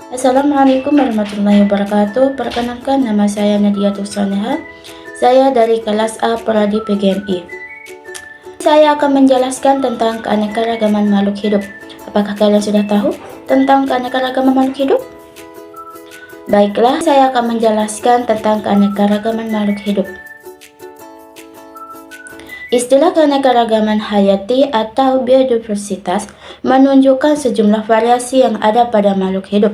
Assalamualaikum warahmatullahi wabarakatuh. Perkenalkan, nama saya Nadia Tusaneha. Saya dari kelas A Prodi PGMI. Saya akan menjelaskan tentang keanekaragaman makhluk hidup. Apakah kalian sudah tahu tentang keanekaragaman makhluk hidup? Baiklah, saya akan menjelaskan tentang keanekaragaman makhluk hidup. Istilah keanekaragaman hayati atau biodiversitas menunjukkan sejumlah variasi yang ada pada makhluk hidup,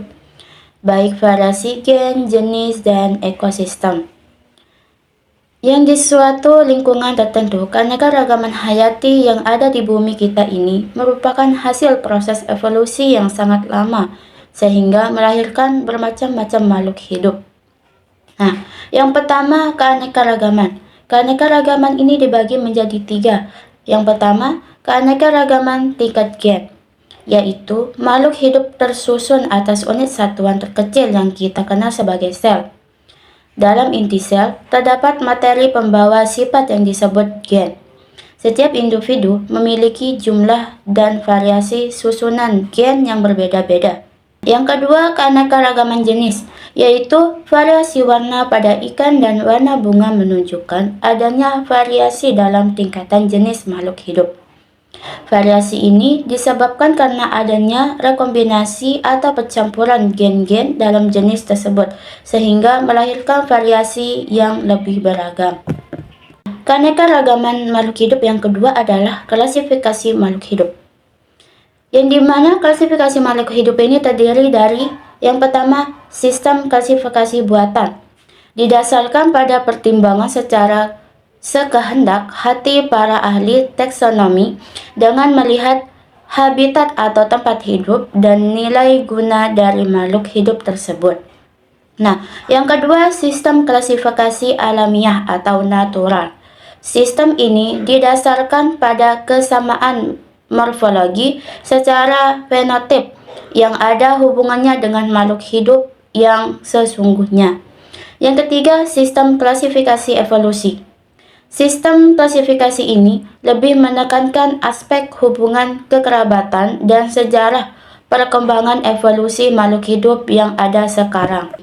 baik variasi gen, jenis, dan ekosistem. Yang di suatu lingkungan tertentu, keanekaragaman hayati yang ada di bumi kita ini merupakan hasil proses evolusi yang sangat lama, sehingga melahirkan bermacam-macam makhluk hidup. Nah, yang pertama, keanekaragaman. Keanekaragaman ini dibagi menjadi 3. Yang pertama, keanekaragaman tingkat gen, yaitu makhluk hidup tersusun atas unit satuan terkecil yang kita kenal sebagai sel. Dalam inti sel, terdapat materi pembawa sifat yang disebut gen. Setiap individu memiliki jumlah dan variasi susunan gen yang berbeda-beda. Yang kedua, keanekaragaman jenis, yaitu variasi warna pada ikan dan warna bunga menunjukkan adanya variasi dalam tingkatan jenis makhluk hidup. Variasi ini disebabkan karena adanya rekombinasi atau percampuran gen-gen dalam jenis tersebut, sehingga melahirkan variasi yang lebih beragam. Keanekaragaman makhluk hidup yang kedua adalah klasifikasi makhluk hidup, yang dimana klasifikasi makhluk hidup ini terdiri dari yang pertama, sistem klasifikasi buatan, didasarkan pada pertimbangan secara sekehendak hati para ahli taksonomi dengan melihat habitat atau tempat hidup dan nilai guna dari makhluk hidup tersebut. Nah, yang kedua, sistem klasifikasi alamiah atau natural. Sistem ini didasarkan pada kesamaan morfologi secara fenotip yang ada hubungannya dengan makhluk hidup yang sesungguhnya. Yang ketiga, sistem klasifikasi evolusi. Sistem klasifikasi ini lebih menekankan aspek hubungan kekerabatan dan sejarah perkembangan evolusi makhluk hidup yang ada sekarang.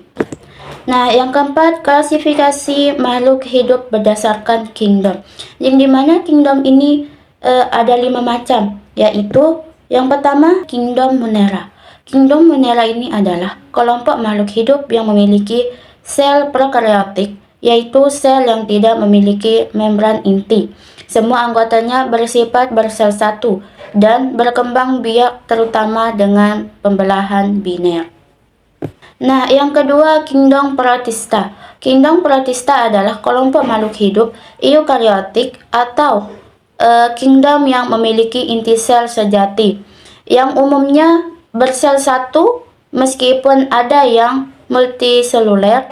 Nah, yang keempat, klasifikasi makhluk hidup berdasarkan kingdom, yang dimana kingdom ini ada 5 macam, yaitu yang pertama, kingdom Monera. Kingdom Monera ini adalah kelompok makhluk hidup yang memiliki sel prokaryotik, yaitu sel yang tidak memiliki membran inti. Semua anggotanya bersifat bersel satu dan berkembang biak terutama dengan pembelahan biner. Nah, yang kedua, kingdom Protista. Kingdom Protista adalah kelompok makhluk hidup eukaryotik atau kingdom yang memiliki inti sel sejati, yang umumnya bersel satu meskipun ada yang multiseluler.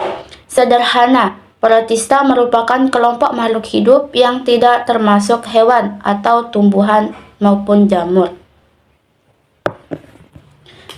Sederhana, Protista merupakan kelompok makhluk hidup yang tidak termasuk hewan atau tumbuhan maupun jamur.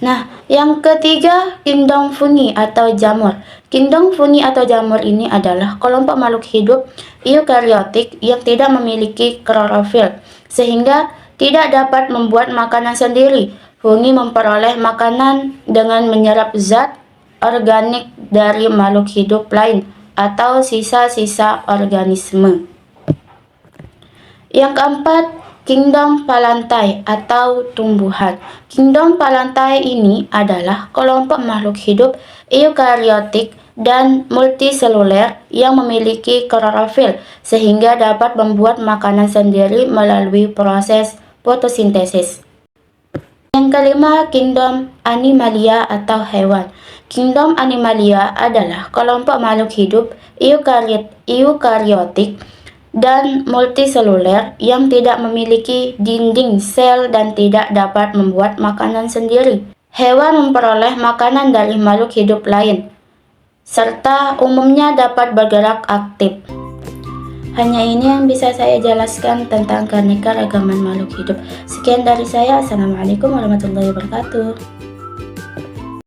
Nah, yang ketiga, kingdom fungi atau jamur. Kingdom fungi atau jamur ini adalah kelompok makhluk hidup eukaryotik yang tidak memiliki klorofil, sehingga tidak dapat membuat makanan sendiri. Fungi memperoleh makanan dengan menyerap zat organik dari makhluk hidup lain atau sisa-sisa organisme. Yang keempat, kingdom Palantae atau tumbuhan. Kingdom Palantae ini adalah kelompok makhluk hidup eukaryotik dan multiseluler yang memiliki klorofil sehingga dapat membuat makanan sendiri melalui proses fotosintesis. Yang kelima, kingdom Animalia atau hewan. Kingdom Animalia adalah kelompok makhluk hidup eukaryotik dan multiseluler yang tidak memiliki dinding sel dan tidak dapat membuat makanan sendiri. Hewan memperoleh makanan dari makhluk hidup lain, serta umumnya dapat bergerak aktif. Hanya ini yang bisa saya jelaskan tentang keanekaragaman makhluk hidup. Sekian dari saya. Assalamualaikum warahmatullahi wabarakatuh.